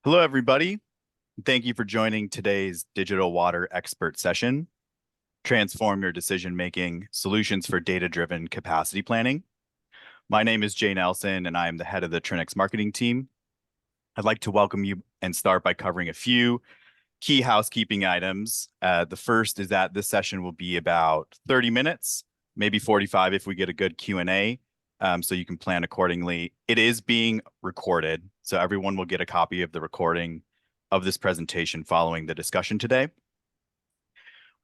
Hello, everybody. Thank you for joining today's Digital Water Expert Session, Transform Your Decision-Making Solutions for Data-Driven Capacity Planning. My name is Jay Nelson, and I am the head of the Trinnex marketing team. I'd like to welcome you and start by covering a few key housekeeping items. The first is that this session will be about 30 minutes, maybe 45 if we get a good Q&A, so you can plan accordingly. It is being recorded, so everyone will get a copy of the recording of this presentation following the discussion today.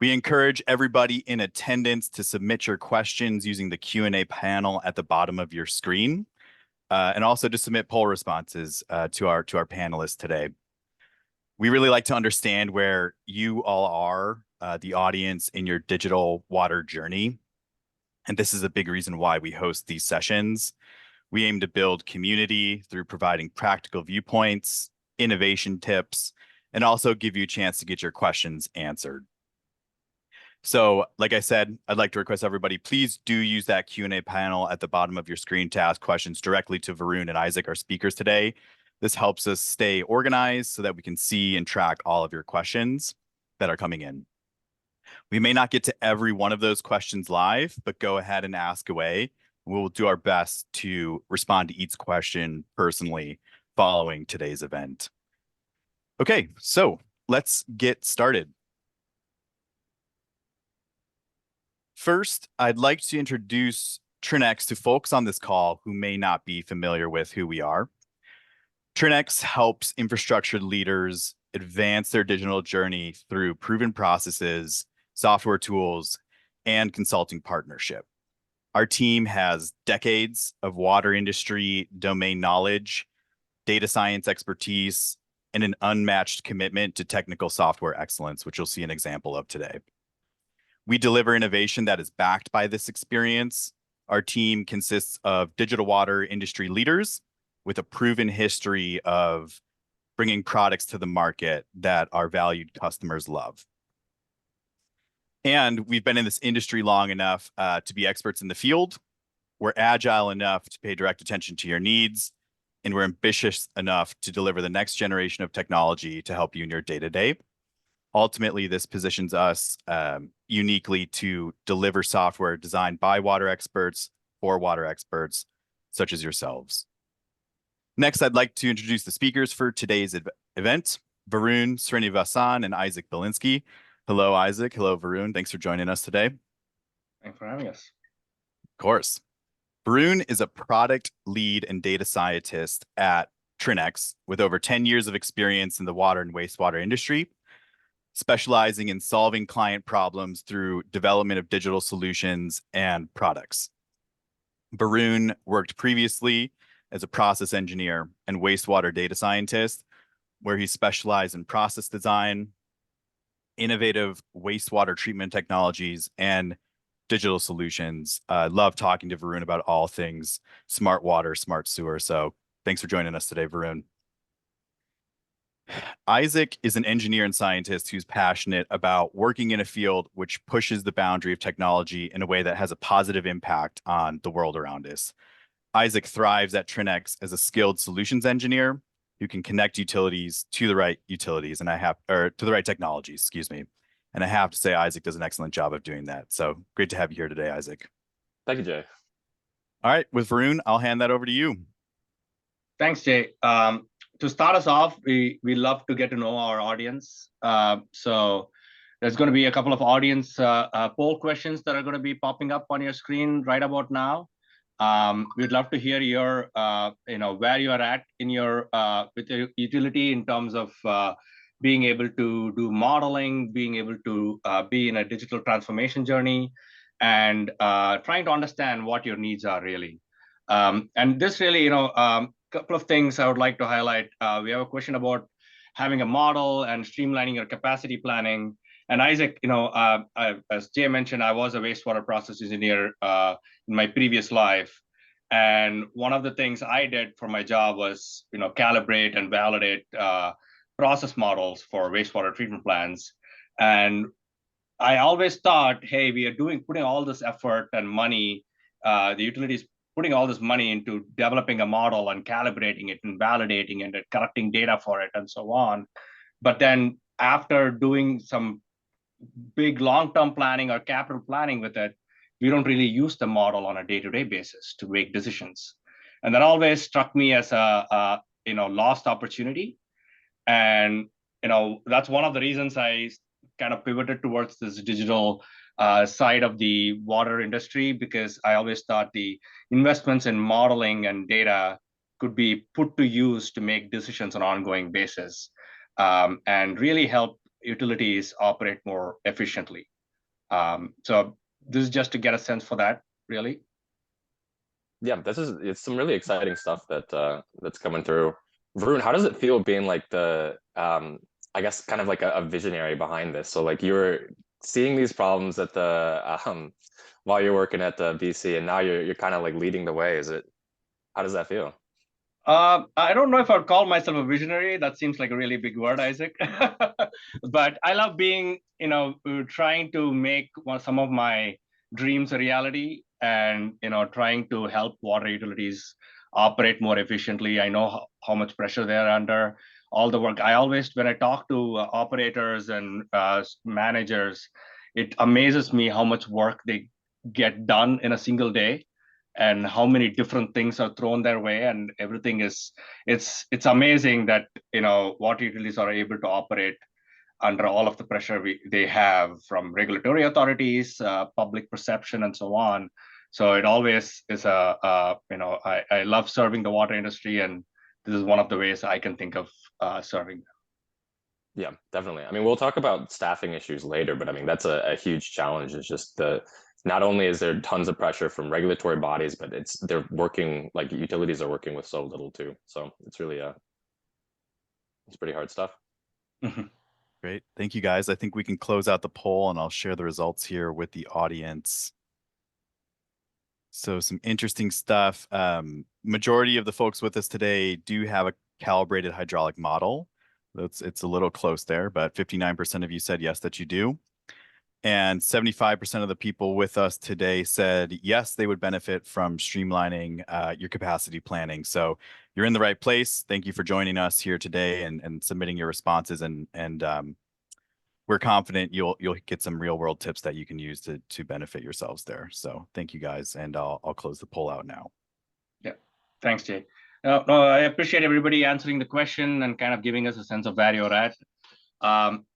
We encourage everybody in attendance to submit your questions using the Q&A panel at the bottom of your screen, and also to submit poll responses to our panelists today. We really like to understand where you all are, the audience, in your digital water journey. And this is a big reason why we host these sessions. We aim to build community through providing practical viewpoints, innovation tips, and also give you a chance to get your questions answered. So, like I said, I'd like to request everybody, please do use that Q&A panel at the bottom of your screen to ask questions directly to Varun and Isaac, our speakers today. This helps us stay organized so that we can see and track all of your questions that are coming in. We may not get to every one of those questions live, but go ahead and ask away. We'll do our best to respond to each question personally following today's event. Okay, so let's get started. First, I'd like to introduce Trinnex to folks on this call who may not be familiar with who we are. Trinnex helps infrastructure leaders advance their digital journey through proven processes, software tools, and consulting partnership. Our team has decades of water industry domain knowledge, data science expertise, and an unmatched commitment to technical software excellence, which you'll see an example of today. We deliver innovation that is backed by this experience. Our team consists of digital water industry leaders with a proven history of bringing products to the market that our valued customers love. And we've been in this industry long enough to be experts in the field. We're agile enough to pay direct attention to your needs, and we're ambitious enough to deliver the next generation of technology to help you in your day-to-day. Ultimately, this positions us uniquely to deliver software designed by water experts for water experts, such as yourselves. Next, I'd like to introduce the speakers for today's event, Varun Srinivasan and Isaac Balinski. Hello, Isaac. Hello, Varun. Thanks for joining us today. Thanks for having us. Of course. Varun is a product lead and data scientist at Trinnex with over 10 years of experience in the water and wastewater industry, specializing in solving client problems through development of digital solutions and products. Varun worked previously as a process engineer and wastewater data scientist, where he specialized in process design, innovative wastewater treatment technologies, and digital solutions. I love talking to Varun about all things smart water, smart sewer. So thanks for joining us today, Varun. Isaac is an engineer and scientist who's passionate about working in a field which pushes the boundary of technology in a way that has a positive impact on the world around us. Isaac thrives at Trinnex as a skilled solutions engineer who can connect utilities to the right utilities to the right technologies, excuse me. And I have to say, Isaac does an excellent job of doing that. So great to have you here today, Isaac. Thank you, Jay. All right, with Varun, I'll hand that over to you. Thanks, Jay. To start us off, we love to get to know our audience. So there's going to be a couple of audience poll questions that are going to be popping up on your screen right about now. We'd love to hear your, where you are at in your with your utility in terms of being able to do modeling, being able to be in a digital transformation journey, and trying to understand what your needs are really. And this really, couple of things I would like to highlight. We have a question about having a model and streamlining your capacity planning. And Isaac, as Jay mentioned, I was a wastewater process engineer in my previous life. And one of the things I did for my job was, calibrate and validate process models for wastewater treatment plants. And I always thought, hey, we are putting all this effort and money, the utilities putting all this money into developing a model and calibrating it and validating it and collecting data for it and so on. But then after doing some big long-term planning or capital planning with it, we don't really use the model on a day-to-day basis to make decisions. And that always struck me as a lost opportunity. And that's one of the reasons I kind of pivoted towards this digital side of the water industry, because I always thought the investments in modeling and data could be put to use to make decisions on an ongoing basis, and really help utilities operate more efficiently. So this is just to get a sense for that, really. Yeah, it's some really exciting stuff that's coming through. Varun, how does it feel being like the I guess kind of like a visionary behind this? So like you're seeing these problems at the while you're working at the BC, and now you're kind of like leading the way. How does that feel? I don't know if I'd call myself a visionary. That seems like a really big word, Isaac. But I love being, trying to make some of my dreams a reality, and, trying to help water utilities operate more efficiently. I know how much pressure they're under. All the work. When I talk to operators and managers, it amazes me how much work they get done in a single day, and how many different things are thrown their way, and everything it's amazing that water utilities are able to operate under all of the pressure they have from regulatory authorities, public perception, and so on. So it always is I love serving the water industry, and this is one of the ways I can think of serving them. Yeah, definitely. I mean, we'll talk about staffing issues later, but I mean, that's a huge challenge. It's just not only is there tons of pressure from regulatory bodies, but they're working, like utilities are working with so little too. So it's really it's pretty hard stuff. Mm-hmm. Great. Thank you, guys. I think we can close out the poll, and I'll share the results here with the audience. So some interesting stuff. Majority of the folks with us today do have a calibrated hydraulic model. It's a little close there, but 59% of you said yes, that you do. And 75% of the people with us today said yes, they would benefit from streamlining your capacity planning. So you're in the right place. Thank you for joining us here today and submitting your responses. And we're confident you'll get some real world tips that you can use to benefit yourselves there. So thank you, guys, and I'll close the poll out now. Yeah, thanks, Jay. No, I appreciate everybody answering the question and kind of giving us a sense of where you're at.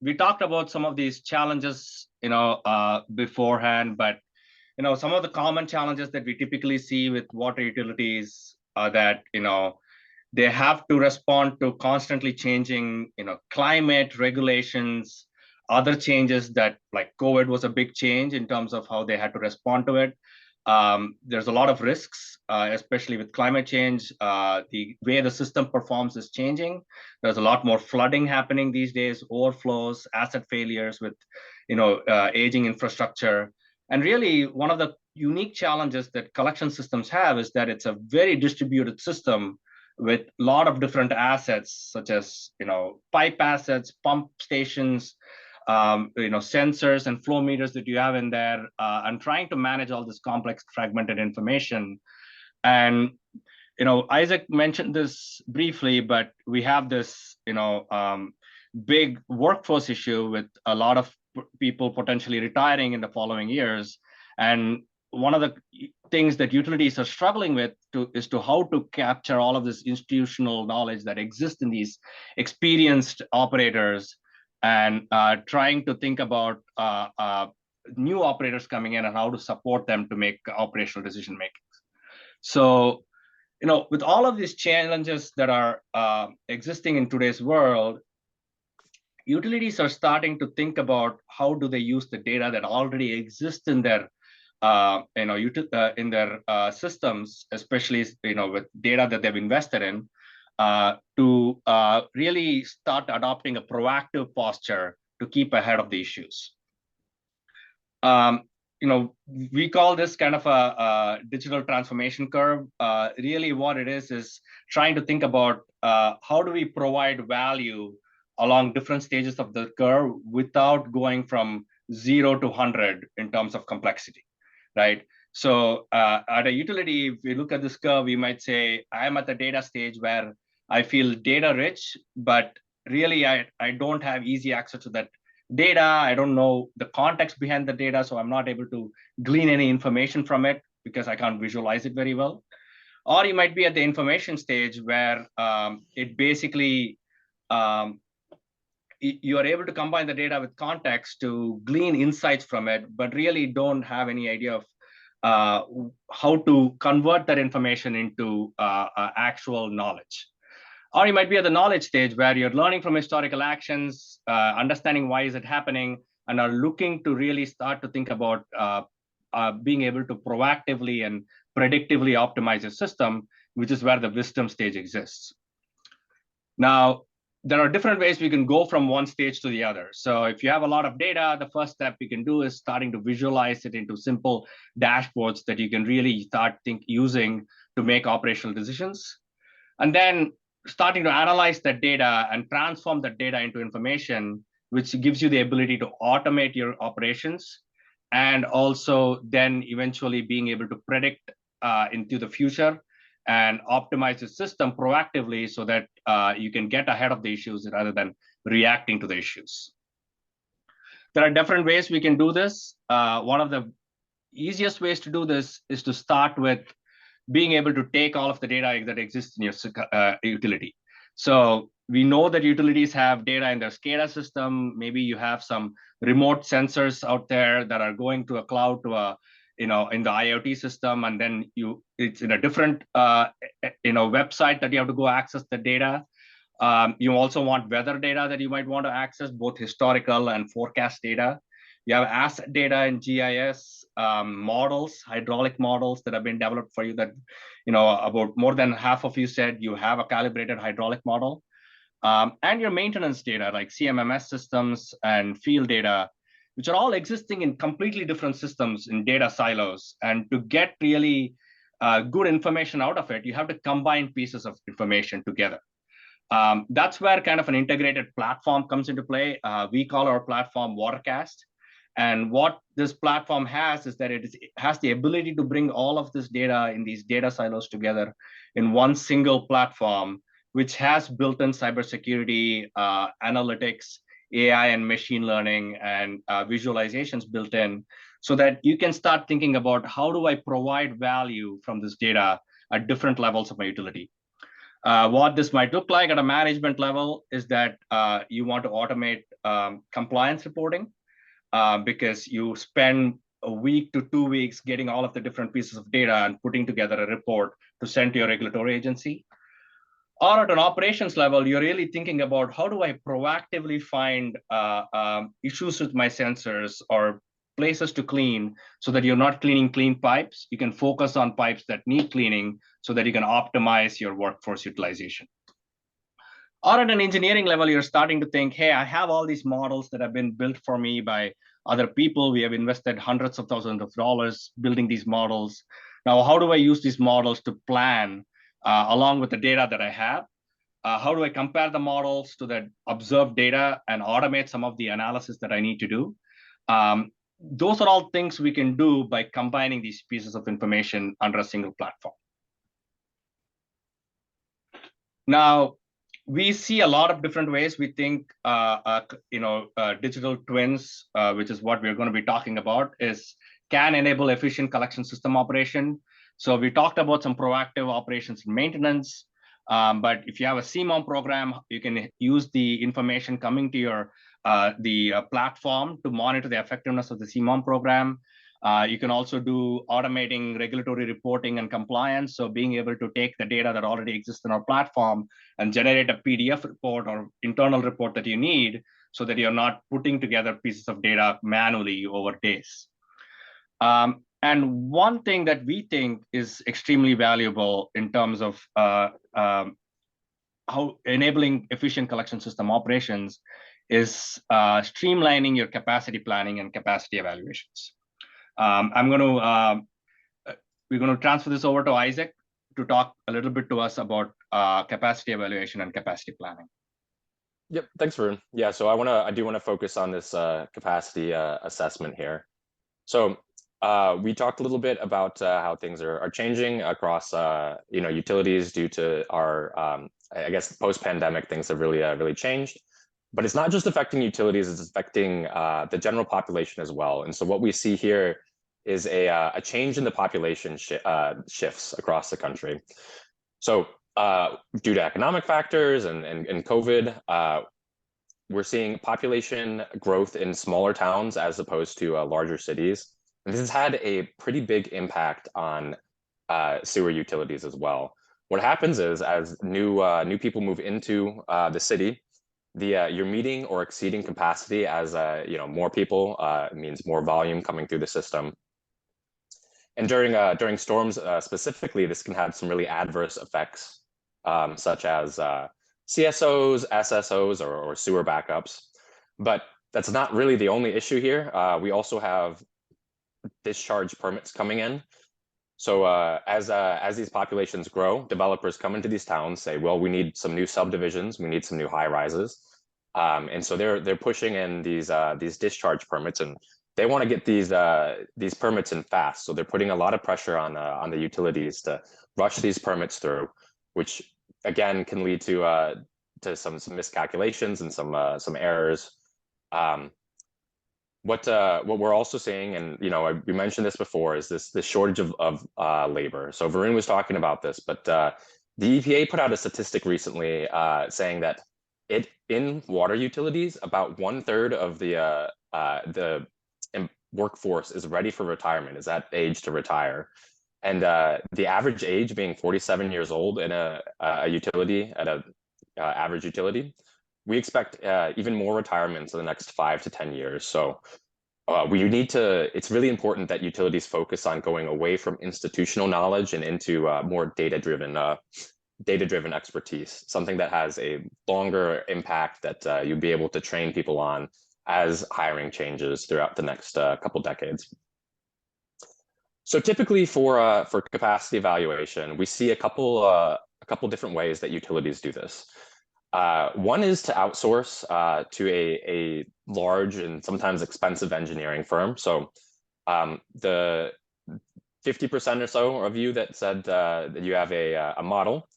We talked about some of these challenges, beforehand, but some of the common challenges that we typically see with water utilities are that they have to respond to constantly changing climate regulations, other changes that, like COVID was a big change in terms of how they had to respond to it. There's a lot of risks, especially with climate change. The way the system performs is changing. There's a lot more flooding happening these days, overflows, asset failures with, aging infrastructure. And really, one of the unique challenges that collection systems have is that it's a very distributed system with a lot of different assets, such as, pipe assets, pump stations, sensors and flow meters that you have in there, and trying to manage all this complex fragmented information. And Isaac mentioned this briefly, but we have this big workforce issue with a lot of people potentially retiring in the following years. And one of the things that utilities are struggling with is how to capture all of this institutional knowledge that exists in these experienced operators, and trying to think about new operators coming in and how to support them to make operational decision making. So, with all of these challenges that are existing in today's world, utilities are starting to think about how do they use the data that already exists in their systems, especially with data that they've invested in, to really start adopting a proactive posture to keep ahead of the issues. We call this kind of a digital transformation curve. Really what it is trying to think about how do we provide value along different stages of the curve without going from 0 to 100 in terms of complexity, right? So at a utility, if we look at this curve, we might say, I'm at the data stage where I feel data rich, but really I don't have easy access to that data. I don't know the context behind the data, so I'm not able to glean any information from it because I can't visualize it very well. Or you might be at the information stage where it basically, you are able to combine the data with context to glean insights from it, but really don't have any idea of how to convert that information into actual knowledge. Or you might be at the knowledge stage where you're learning from historical actions, understanding why is it happening, and are looking to really start to think about being able to proactively and predictively optimize your system, which is where the wisdom stage exists. Now, there are different ways we can go from one stage to the other. So if you have a lot of data, the first step you can do is starting to visualize it into simple dashboards that you can really start using to make operational decisions. And then starting to analyze that data and transform that data into information, which gives you the ability to automate your operations, and also then eventually being able to predict into the future and optimize the system proactively so that you can get ahead of the issues rather than reacting to the issues. There are different ways we can do this. One of the easiest ways to do this is to start with being able to take all of the data that exists in your utility. So we know that utilities have data in their SCADA system. Maybe you have some remote sensors out there that are going to a cloud to a, in the IoT system, and then it's in a different website that you have to go access the data. You also want weather data that you might want to access, both historical and forecast data. You have asset data in GIS, models, hydraulic models that have been developed for you that, about more than half of you said you have a calibrated hydraulic model. And your maintenance data like CMMS systems and field data, which are all existing in completely different systems in data silos. And to get really good information out of it, you have to combine pieces of information together. That's where kind of an integrated platform comes into play. We call our platform Watercast. And what this platform has is that it has the ability to bring all of this data in these data silos together in one single platform, which has built-in cybersecurity, analytics, AI and machine learning, and visualizations built in, so that you can start thinking about how do I provide value from this data at different levels of my utility. What this might look like at a management level is that you want to automate compliance reporting because you spend a week to 2 weeks getting all of the different pieces of data and putting together a report to send to your regulatory agency. Or at an operations level, you're really thinking about how do I proactively find issues with my sensors or places to clean so that you're not cleaning clean pipes. You can focus on pipes that need cleaning so that you can optimize your workforce utilization. Or at an engineering level, you're starting to think, hey, I have all these models that have been built for me by other people. We have invested hundreds of thousands of dollars building these models. Now, how do I use these models to plan along with the data that I have? How do I compare the models to the observed data and automate some of the analysis that I need to do? Those are all things we can do by combining these pieces of information under a single platform. Now, we see a lot of different ways we think, digital twins, which is what we're going to be talking about, can enable efficient collection system operation. So we talked about some proactive operations and maintenance. But if you have a CMOM program, you can use the information coming to your platform to monitor the effectiveness of the CMOM program. You can also do automating regulatory reporting and compliance. So being able to take the data that already exists in our platform and generate a PDF report or internal report that you need so that you're not putting together pieces of data manually over days. And one thing that we think is extremely valuable in terms of how enabling efficient collection system operations is streamlining your capacity planning and capacity evaluations. We're going to transfer this over to Isaac to talk a little bit to us about capacity evaluation and capacity planning. Yep, thanks, Varun. Yeah, so I do want to focus on this capacity assessment here. So We talked a little bit about how things are changing across utilities due to our I guess post-pandemic things have really changed. But it's not just affecting utilities; it's affecting the general population as well. And so what we see here is a change in the population shifts across the country. So due to economic factors and COVID, we're seeing population growth in smaller towns as opposed to larger cities. And this has had a pretty big impact on sewer utilities as well. What happens is as new people move into the city, you're meeting or exceeding capacity as more people means more volume coming through the system. And during storms specifically, this can have some really adverse effects, such as CSOs, SSOs, or sewer backups. But that's not really the only issue here. We also have discharge permits coming in. So as these populations grow, developers come into these towns, say, well, we need some new subdivisions, we need some new high rises. And so they're pushing in these discharge permits, and they want to get these permits in fast. So they're putting a lot of pressure on the utilities to rush these permits through, which again can lead to some miscalculations and some errors. What we're also seeing, and we mentioned this before, is this shortage of labor. So Varun was talking about this, but the EPA put out a statistic recently saying that in water utilities, about 1/3 of the workforce is ready for retirement, is at age to retire. And the average age being 47 years old in a utility, at a average utility, we expect even more retirements in the next 5 to 10 years. So it's really important that utilities focus on going away from institutional knowledge and into more data-driven expertise, something that has a longer impact that you'll be able to train people on as hiring changes throughout the next couple decades. So typically for capacity evaluation, we see a couple different ways that utilities do this. One is to outsource to a large and sometimes expensive engineering firm. So the 50% or so of you that said that you have a model,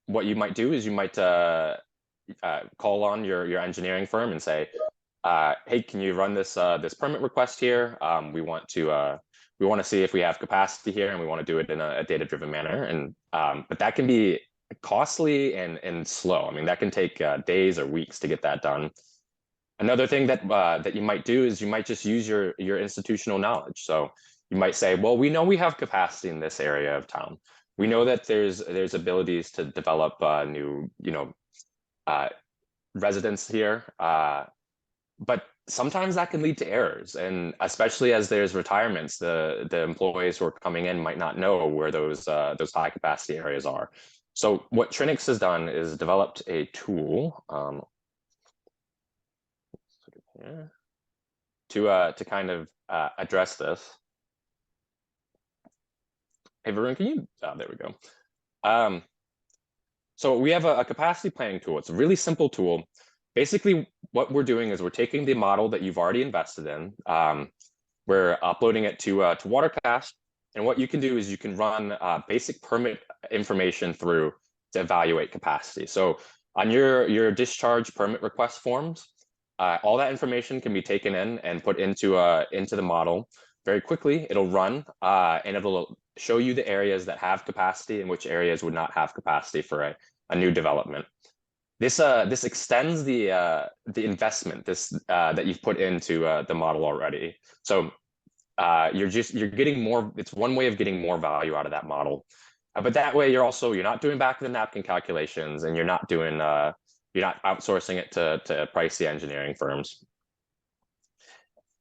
what you might do is you might call on your engineering firm and say, hey, can you run this permit request here? We want to see if we have capacity here, and we want to do it in a data-driven manner. And but that can be costly and slow. I mean, that can take days or weeks to get that done. Another thing that you might do is you might just use your institutional knowledge. So you might say, well, we know we have capacity in this area of town. We know that there's abilities to develop new residents here, but sometimes that can lead to errors, and especially as there's retirements, the employees who are coming in might not know where those high capacity areas are. So what Trinnex has done is developed a tool to kind of address this. Hey, Varun, can you? There we go. So we have a capacity planning tool. It's a really simple tool. Basically, what we're doing is we're taking the model that you've already invested in. We're uploading it to Watercast. And what you can do is you can run basic permit information through to evaluate capacity. So on your discharge permit request forms, all that information can be taken in and put into the model very quickly. It'll run and it'll show you the areas that have capacity and which areas would not have capacity for a new development. This extends the investment that you've put into the model already. So you're getting more. It's one way of getting more value out of that model, but that way you're not doing back of the napkin calculations, and you're not outsourcing it to pricey engineering firms.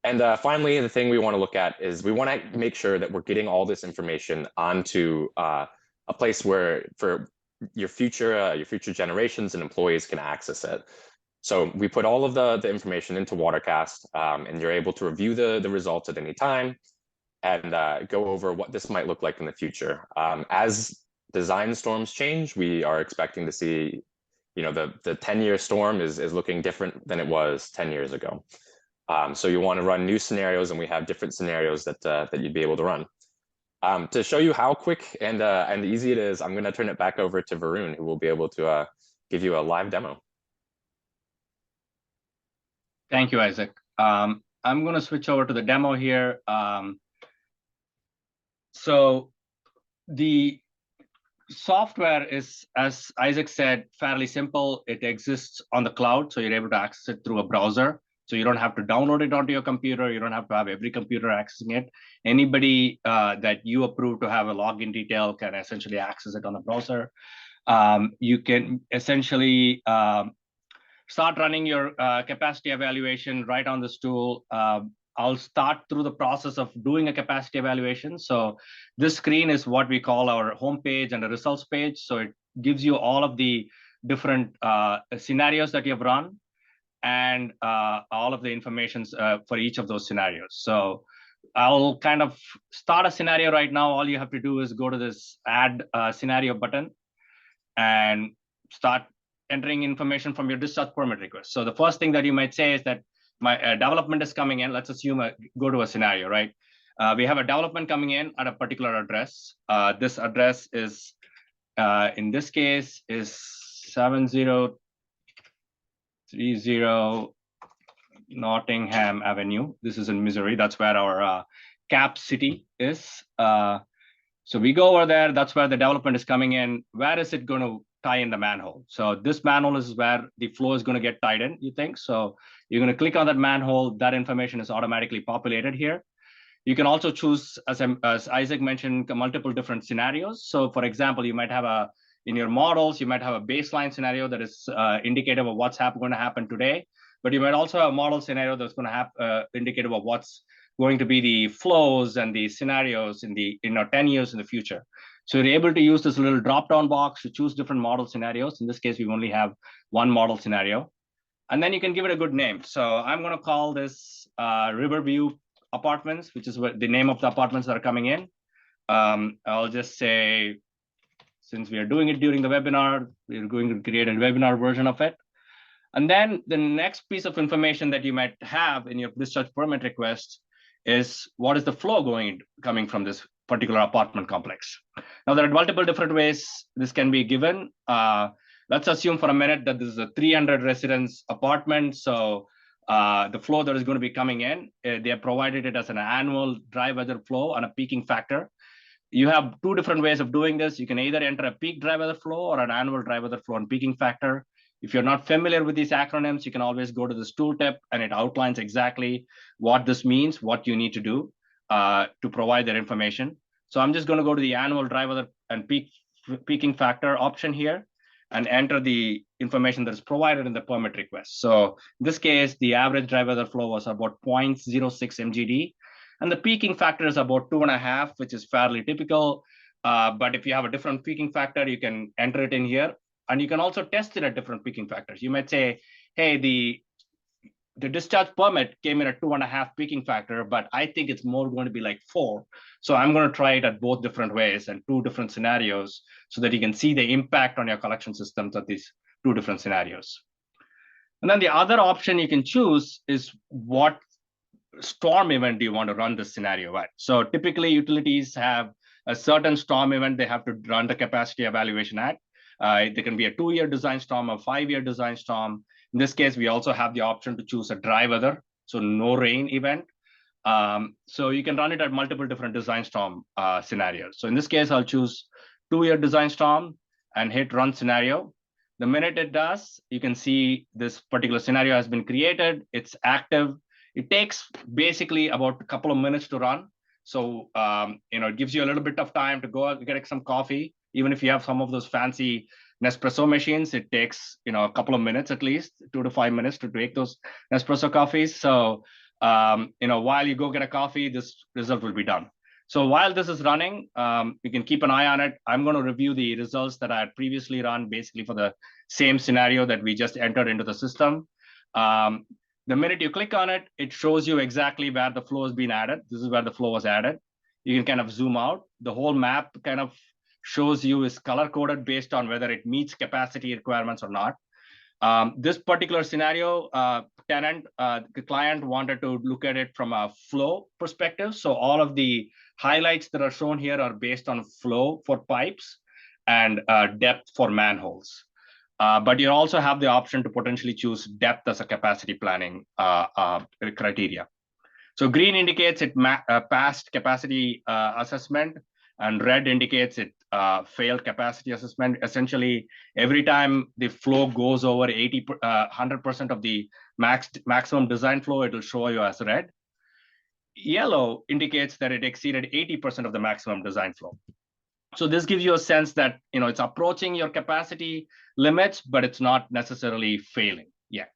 And finally, the thing we want to look at is we want to make sure that we're getting all this information onto a place where for your future generations and employees can access it. So we put all of the information into Watercast, and you're able to review the results at any time and go over what this might look like in the future. As design storms change, we are expecting to see, the 10-year storm is looking different than it was 10 years ago. So you want to run new scenarios, and we have different scenarios that you'd be able to run. To show you how quick and easy it is, I'm going to turn it back over to Varun, who will be able to give you a live demo. Thank you, Isaac. I'm going to switch over to the demo here. So the software is, as Isaac said, fairly simple. It exists on the cloud, so you're able to access it through a browser. So you don't have to download it onto your computer. You don't have to have every computer accessing it. Anybody that you approve to have a login detail can essentially access it on the browser. You can essentially start running your capacity evaluation right on this tool. I'll start through the process of doing a capacity evaluation. So this screen is what we call our home page and the results page. So it gives you all of the different scenarios that you've run and all of the information for each of those scenarios. So I'll kind of start a scenario right now. All you have to do is go to this add scenario button and start entering information from your discharge permit request. So the first thing that you might say is that my development is coming in. Let's assume go to a scenario, right? We have a development coming in at a particular address. This address is, in this case, is 7030 Nottingham Avenue. This is in Missouri. That's where our cap city is. So we go over there. That's where the development is coming in. Where is it going to tie in the manhole? So this manhole is where the flow is going to get tied in, you think? So you're going to click on that manhole. That information is automatically populated here. You can also choose, as Isaac mentioned, multiple different scenarios. So for example, you might have in your models, you might have a baseline scenario that is indicative of what's going to happen today. But you might also have a model scenario that's going to have indicative of what's going to be the flows and the scenarios in 10 years in the future. So you're able to use this little drop-down box to choose different model scenarios. In this case, we only have one model scenario. And then you can give it a good name. So I'm going to call this Riverview Apartments, which is what the name of the apartments that are coming in. I'll just say, since we are doing it during the webinar, we're going to create a webinar version of it. And then the next piece of information that you might have in your discharge permit request is what is the flow coming from this particular apartment complex. Now, there are multiple different ways this can be given. Let's assume for a minute that this is a 300 residence apartment. So the flow that is going to be coming in, they have provided it as an annual dry weather flow and a peaking factor. You have two different ways of doing this. You can either enter a peak dry weather flow or an annual dry weather flow and peaking factor. If you're not familiar with these acronyms, you can always go to this tooltip, and it outlines exactly what this means, what you need to do to provide that information. So I'm just going to go to the annual dry weather and peaking factor option here and enter the information that is provided in the permit request. So in this case, the average dry weather flow was about 0.06 MGD, and the peaking factor is about 2.5, which is fairly typical. But if you have a different peaking factor, you can enter it in here. And you can also test it at different peaking factors. You might say, hey, the discharge permit came in at 2.5 peaking factor, but I think it's more going to be like 4. So I'm going to try it at both different ways and 2 different scenarios so that you can see the impact on your collection systems of these 2 different scenarios. And then the other option you can choose is what storm event do you want to run this scenario at. So typically utilities have a certain storm event they have to run the capacity evaluation at. There can be a 2-year design storm, a 5-year design storm. In this case, we also have the option to choose a dry weather, so no rain event. So you can run it at multiple different design storm scenarios. So in this case, I'll choose 2-year design storm and hit run scenario. The minute it does, you can see this particular scenario has been created. It's active. It takes basically about a couple of minutes to run. So it gives you a little bit of time to go get some coffee. Even if you have some of those fancy Nespresso machines, it takes a couple of minutes at least, 2 to 5 minutes to make those Nespresso coffees. So while you go get a coffee, this result will be done. So while this is running, you can keep an eye on it. I'm going to review the results that I had previously run, basically for the same scenario that we just entered into the system. The minute you click on it, it shows you exactly where the flow has been added. This is where the flow was added. You can kind of zoom out. The whole map kind of shows you is color coded based on whether it meets capacity requirements or not. This particular scenario, the client wanted to look at it from a flow perspective. So all of the highlights that are shown here are based on flow for pipes and depth for manholes. But you also have the option to potentially choose depth as a capacity planning criteria. So green indicates it passed capacity assessment, and red indicates it failed capacity assessment. Essentially, every time the flow goes over 100% of the maximum design flow, it will show you as red. Yellow indicates that it exceeded 80% of the maximum design flow. So this gives you a sense that it's approaching your capacity limits, but it's not necessarily failing yet.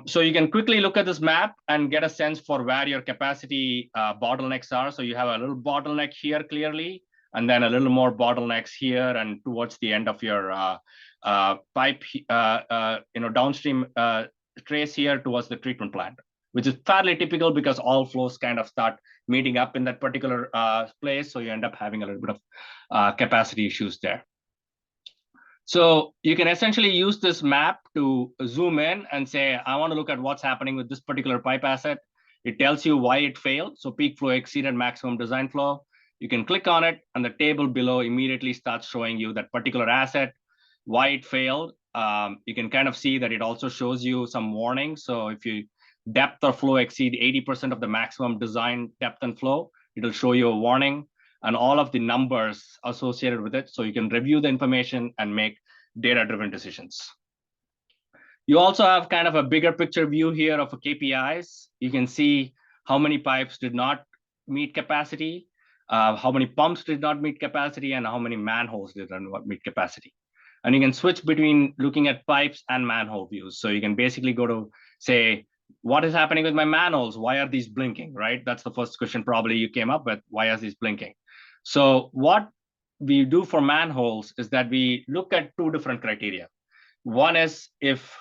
So you can quickly look at this map and get a sense for where your capacity bottlenecks are. So you have a little bottleneck here clearly, and then a little more bottlenecks here and towards the end of your pipe, downstream trace here towards the treatment plant, which is fairly typical because all flows kind of start meeting up in that particular place. So you end up having a little bit of capacity issues there. So you can essentially use this map to zoom in and say, I want to look at what's happening with this particular pipe asset. It tells you why it failed. So peak flow exceeded maximum design flow. You can click on it, and the table below immediately starts showing you that particular asset, why it failed. You can kind of see that it also shows you some warnings. So if you depth or flow exceed 80% of the maximum design depth and flow, it'll show you a warning and all of the numbers associated with it. So you can review the information and make data-driven decisions. You also have kind of a bigger picture view here of KPIs. You can see how many pipes did not meet capacity, how many pumps did not meet capacity, and how many manholes did not meet capacity. And you can switch between looking at pipes and manhole views. So you can basically go to say, what is happening with my manholes? Why are these blinking, right? That's the first question probably you came up with. Why are these blinking? So what we do for manholes is that we look at two different criteria. One is if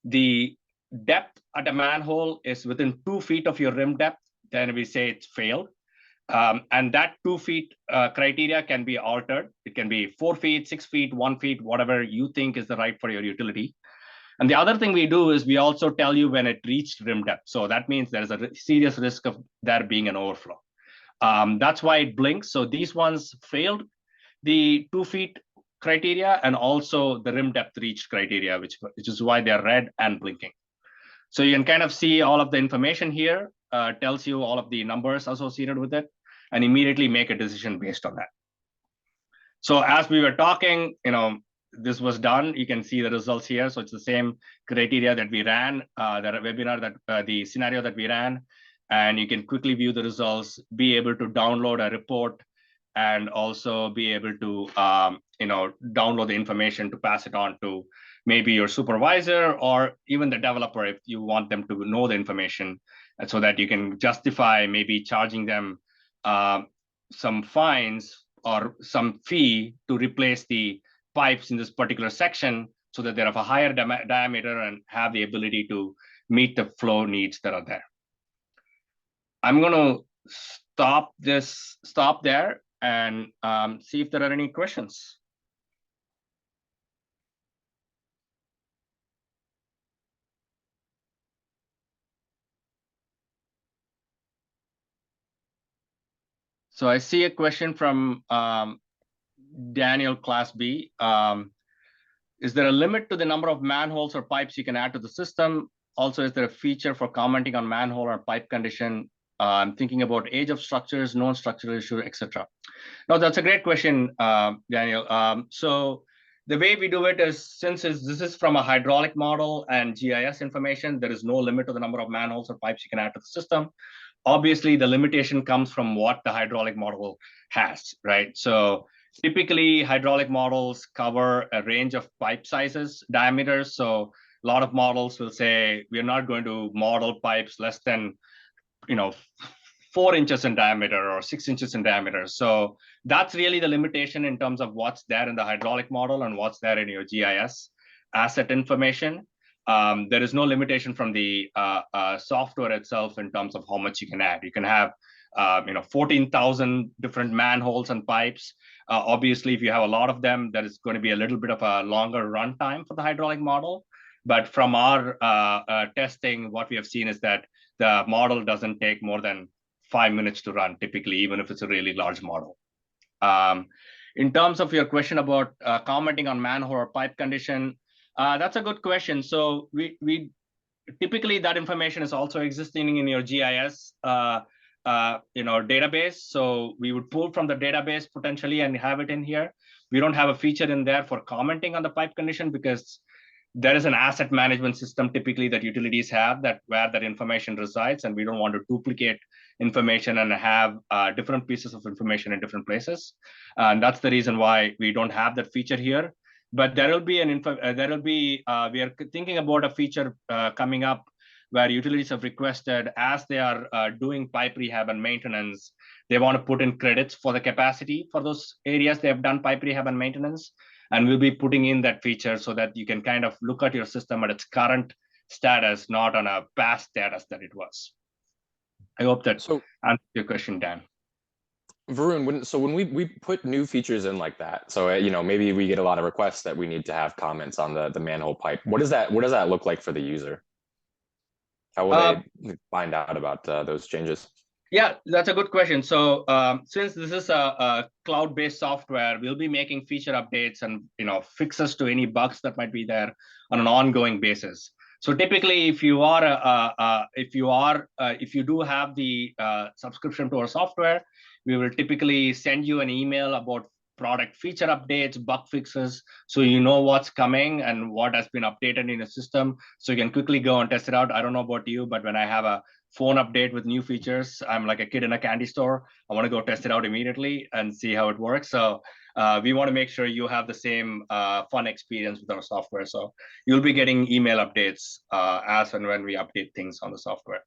the depth at a manhole is within 2 feet of your rim depth, then we say it's failed. And that 2 feet criteria can be altered. It can be 4 feet, 6 feet, 1 feet, whatever you think is the right for your utility. And the other thing we do is we also tell you when it reached rim depth. So that means there is a serious risk of there being an overflow. That's why it blinks. So these ones failed the 2 feet criteria and also the rim depth reached criteria, which is why they're red and blinking. So you can kind of see all of the information here, tells you all of the numbers associated with it, and immediately make a decision based on that. So as we were talking, this was done. You can see the results here. So it's the same criteria that we ran, the scenario that we ran. And you can quickly view the results, be able to download a report, and also be able to download the information to pass it on to maybe your supervisor or even the developer if you want them to know the information, and so that you can justify maybe charging them some fines or some fee to replace the pipes in this particular section so that they're of a higher diameter and have the ability to meet the flow needs that are there. I'm going to stop there and see if there are any questions. So I see a question from Daniel, Class B. Is there a limit to the number of manholes or pipes you can add to the system? Also, is there a feature for commenting on manhole or pipe condition? I'm thinking about age of structures, known structural issue, etc. No, that's a great question, Daniel. So the way we do it is, since this is from a hydraulic model and GIS information, there is no limit to the number of manholes or pipes you can add to the system. Obviously, the limitation comes from what the hydraulic model has, right? So typically, hydraulic models cover a range of pipe sizes, diameters. So a lot of models will say, we're not going to model pipes less than 4 inches in diameter or 6 inches in diameter. So that's really the limitation in terms of what's there in the hydraulic model and what's there in your GIS asset information. There is no limitation from the software itself in terms of how much you can add. You can have 14,000 different manholes and pipes. Obviously, if you have a lot of them, there is going to be a little bit of a longer runtime for the hydraulic model. But from our testing, what we have seen is that the model doesn't take more than 5 minutes to run, typically, even if it's a really large model. In terms of your question about commenting on manhole or pipe condition, that's a good question. So we typically that information is also existing in your GIS database. So we would pull from the database potentially and have it in here. We don't have a feature in there for commenting on the pipe condition because there is an asset management system typically that utilities have where that information resides, and we don't want to duplicate information and have different pieces of information in different places. And that's the reason why we don't have that feature here. But there will be we are thinking about a feature coming up where utilities have requested, as they are doing pipe rehab and maintenance, they want to put in credits for the capacity for those areas they have done pipe rehab and maintenance. And we'll be putting in that feature so that you can kind of look at your system at its current status, not on a past status that it was. I hope that answers your question, Dan. Varun, when we put new features in like that, so maybe we get a lot of requests that we need to have comments on the manhole pipe. What does that look like for the user? How will they find out about those changes? Yeah, that's a good question. So since this is a cloud-based software, we'll be making feature updates and fixes to any bugs that might be there on an ongoing basis. So typically, if you do have the subscription to our software, we will typically send you an email about product feature updates, bug fixes, so you know what's coming and what has been updated in the system, so you can quickly go and test it out. I don't know about you, but when I have a phone update with new features, I'm like a kid in a candy store. I want to go test it out immediately and see how it works. So we want to make sure you have the same fun experience with our software. So you'll be getting email updates as and when we update things on the software.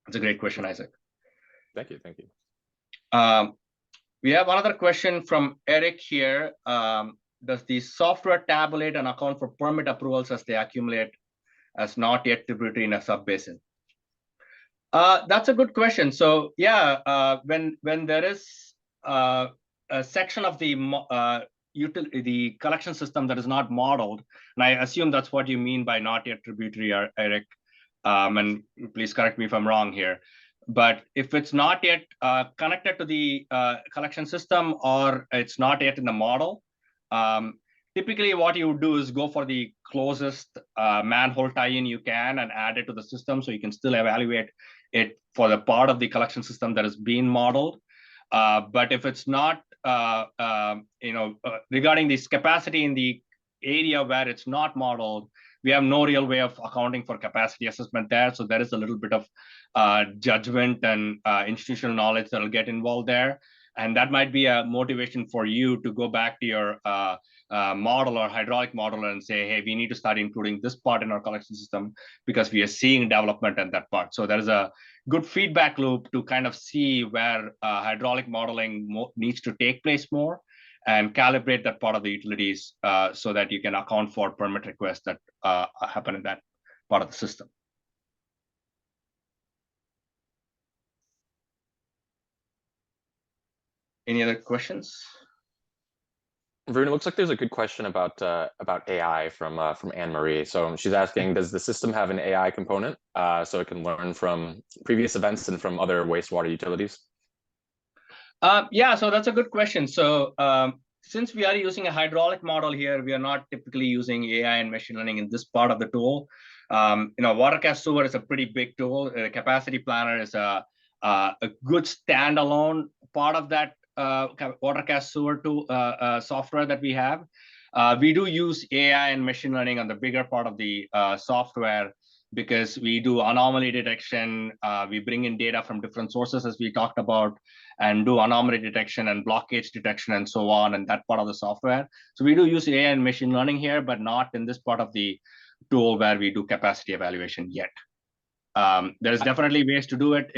That's a great question, Isaac. Thank you. Thank you. We have another question from Eric here. Does the software tabulate and account for permit approvals as they accumulate as not yet tributary in a sub-basin? That's a good question. So yeah, when there is a section of the collection system that is not modeled, and I assume that's what you mean by not yet tributary, Eric, and please correct me if I'm wrong here. But if it's not yet connected to the collection system or it's not yet in the model, typically what you would do is go for the closest manhole tie-in you can and add it to the system, so you can still evaluate it for the part of the collection system that is being modeled. But if it's not, regarding this capacity in the area where it's not modeled, we have no real way of accounting for capacity assessment there. So there is a little bit of judgment and institutional knowledge that will get involved there. And that might be a motivation for you to go back to your model or hydraulic modeler and say, hey, we need to start including this part in our collection system because we are seeing development in that part. So there is a good feedback loop to kind of see where hydraulic modeling needs to take place more and calibrate that part of the utilities so that you can account for permit requests that happen in that part of the system. Any other questions? Varun, it looks like there's a good question about AI from Anne Marie. So she's asking, does the system have an AI component so it can learn from previous events and from other wastewater utilities? Yeah, so that's a good question. So since we are using a hydraulic model here, we are not typically using AI and machine learning in this part of the tool. WaterCast Sewer is a pretty big tool. Capacity Planner is a good standalone part of that WaterCast Sewer tool software that we have. We do use AI and machine learning on the bigger part of the software because we do anomaly detection. We bring in data from different sources, as we talked about, and do anomaly detection and blockage detection and so on, and that part of the software. So we do use AI and machine learning here, but not in this part of the tool where we do capacity evaluation yet. There's definitely ways to do it.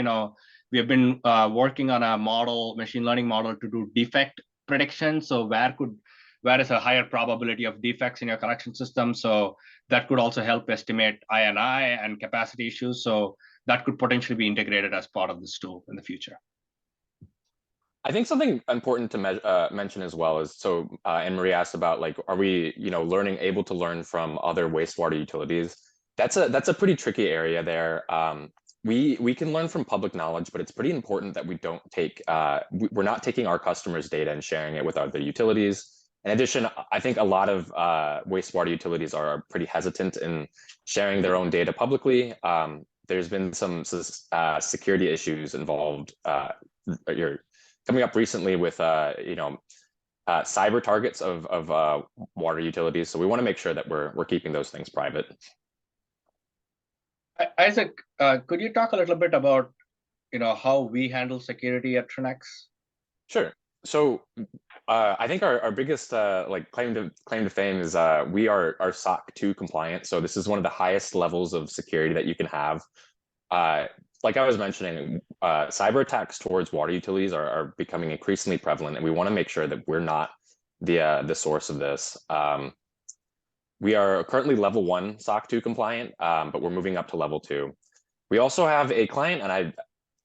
We have been working on a model, machine learning model, to do defect prediction. So where is a higher probability of defects in your collection system? So that could also help estimate I&I and capacity issues. So that could potentially be integrated as part of this tool in the future. I think something important to mention as well is, so Anne Marie asked about, like, are we, able to learn from other wastewater utilities? That's a pretty tricky area there. We can learn from public knowledge, but it's pretty important that we don't take we're not taking our customers' data and sharing it with other utilities. In addition, I think a lot of wastewater utilities are pretty hesitant in sharing their own data publicly. There's been some security issues involved. Coming up recently with cyber targets of water utilities. So we want to make sure that we're keeping those things private. Isaac, could you talk a little bit about how we handle security at Trinnex? Sure. So I think our biggest claim to fame is we are SOC 2 compliant. So this is one of the highest levels of security that you can have. Like I was mentioning, cyber attacks towards water utilities are becoming increasingly prevalent, and we want to make sure that we're not the source of this. We are currently level 1 SOC 2 compliant, but we're moving up to level 2. We also have a client, and I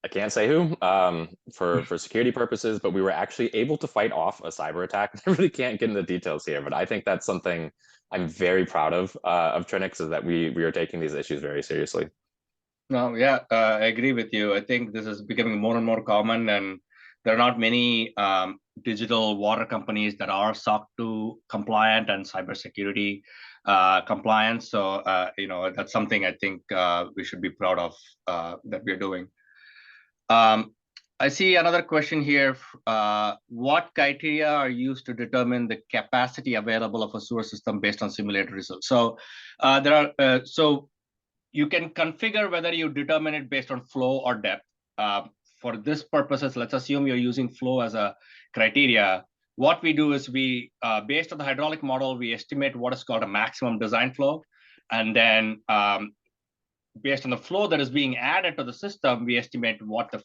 can't say who, for security purposes, but we were actually able to fight off a cyber attack. I really can't get into the details here, but I think that's something I'm very proud of Trinnex, is that we are taking these issues very seriously. No, yeah, I agree with you. I think this is becoming more and more common, and there are not many digital water companies that are SOC 2 compliant and cybersecurity compliant. So, that's something I think we should be proud of that we're doing. I see another question here. What criteria are used to determine the capacity available of a sewer system based on simulated results? So so you can configure whether you determine it based on flow or depth. For this purposes, let's assume you're using flow as a criteria. What we do is we, based on the hydraulic model, we estimate what is called a maximum design flow. And then based on the flow that is being added to the system, we estimate what the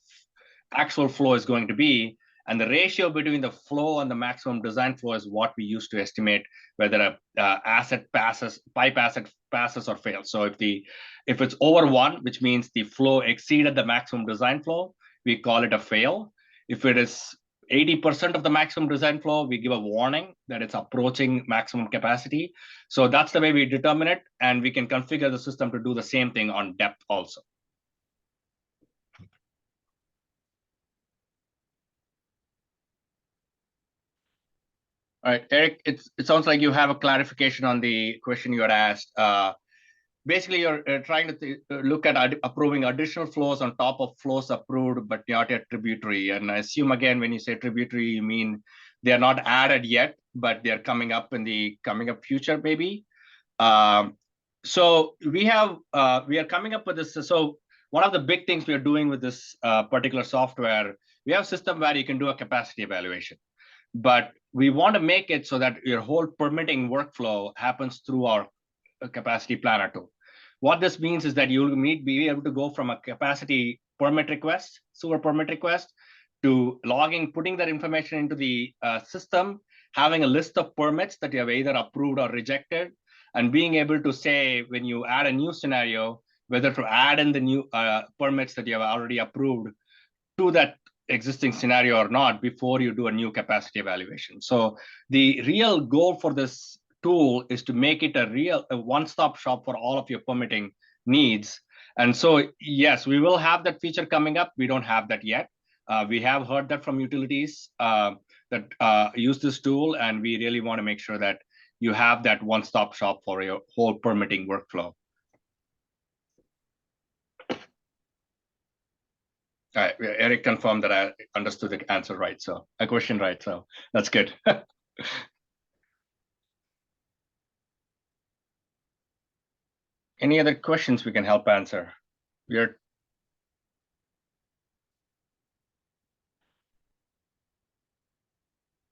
actual flow is going to be. And the ratio between the flow and the maximum design flow is what we use to estimate whether a pipe asset passes or fails. So if it's over 1, which means the flow exceeded the maximum design flow, we call it a fail. If it is 80% of the maximum design flow, we give a warning that it's approaching maximum capacity. So that's the way we determine it, and we can configure the system to do the same thing on depth also. All right, Eric, it sounds like you have a clarification on the question you had asked. Basically, you're trying to look at approving additional flows on top of flows approved, but not yet tributary. And I assume, again, when you say tributary, you mean they're not added yet, but they're coming up in the future, maybe. So we are coming up with this. So one of the big things we are doing with this particular software, we have a system where you can do a capacity evaluation. But we want to make it so that your whole permitting workflow happens through our capacity planner tool. What this means is that you'll be able to go from a capacity permit request, sewer permit request, to logging, putting that information into the system, having a list of permits that you have either approved or rejected, and being able to say, when you add a new scenario, whether to add in the new permits that you have already approved to that existing scenario or not before you do a new capacity evaluation. So the real goal for this tool is to make it a one-stop shop for all of your permitting needs. And so, yes, we will have that feature coming up. We don't have that yet. We have heard that from utilities that use this tool, and we really want to make sure that you have that one-stop shop for your whole permitting workflow. All right, Eric confirmed that I understood the answer right, so a question right, so that's good. Any other questions we can help answer?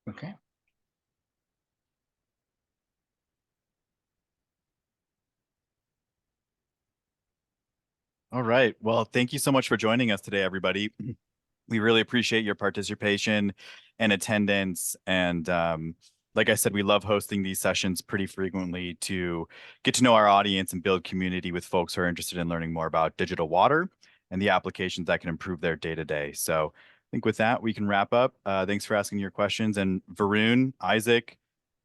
Okay. All right. Well, thank you so much for joining us today, everybody. We really appreciate your participation and attendance. And like I said, we love hosting these sessions pretty frequently to get to know our audience and build community with folks who are interested in learning more about digital water and the applications that can improve their day-to-day. So I think with that, we can wrap up. Thanks for asking your questions. And Varun, Isaac,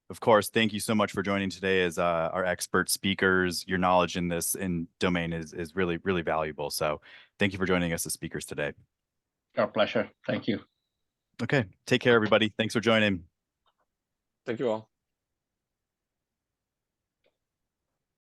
of course, thank you so much for joining today as our expert speakers. Your knowledge in this domain is really, really valuable. So thank you for joining us as speakers today. Our pleasure. Thank you. Okay, take care, everybody. Thanks for joining. Thank you all.